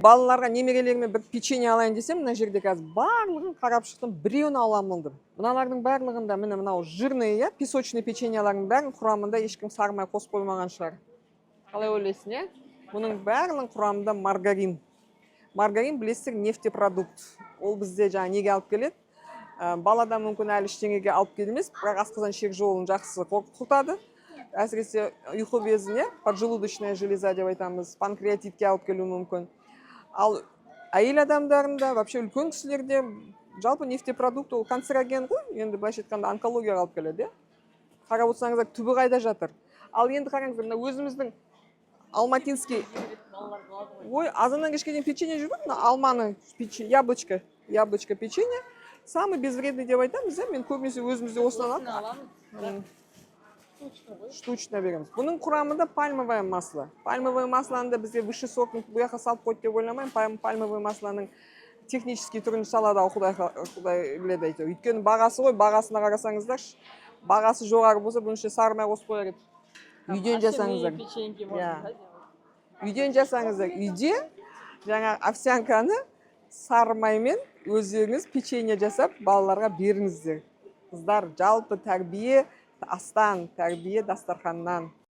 Балаларға немерелеріме бір печенье алайын десем, мына жерде қазір барлығын қарап шықтым, біреуін аламын деп. Мыналардың барлығында міне мынау жирный, песочный печеньелардың бәрін құрамында ешкім сармай қосып қоймаған шығар. Қалай ойлайсың, иә? Бұның барлығының құрамында маргарин. Маргарин білесіздер нефтепродукт. Ол бізде жаңа неге алып келеді? Баладан мүмкін әлі ештеңеге алып келмес, бірақ асқазан ішек жолын жақсы құртады. Әсіресе ұйқы безіне, поджелудочная железа деп айтамыз, панкреатитке алып келуі мүмкін. Ал әйел адамдарында, вообще үлкен кісілерде жалпы нефтепродукт ол канцероген ғой, енді былайша айтқанда онкологияға алып келеді. Қарап отырсаңыздар, түбі қайда жатыр. Ал енді қараңыздар, мына өзіміздің алматинский, ой, азаннан кешке дейін печенье жүрмін, мына алманы яблочко печенье, самый безвредный деп айтамыз, мен көбінесе өзімізде осыны аламын. Штучно береміз. Бұның құрамында пальмовое масло. Пальмовое маслоны да бізде высший сортын бұл жаққа салып қойды деп ойламаймын. Пальмовое маслоның технический түрін салады, құдай біледі әйтеуір. Өйткені бағасы ғой, бағасына қарасаңыздар, бағасы жоғары болса, бұның ішіне сармай қосып қояр еді. Үйден жасаңыздар. Үйден жасаңыздар. Үйде жаңа овсянканы сармаймен өздеріңіз печенье жасап балаларға беріңіздер. Қыздар, жалпы тәрбие астан, тәрбие дастарханнан.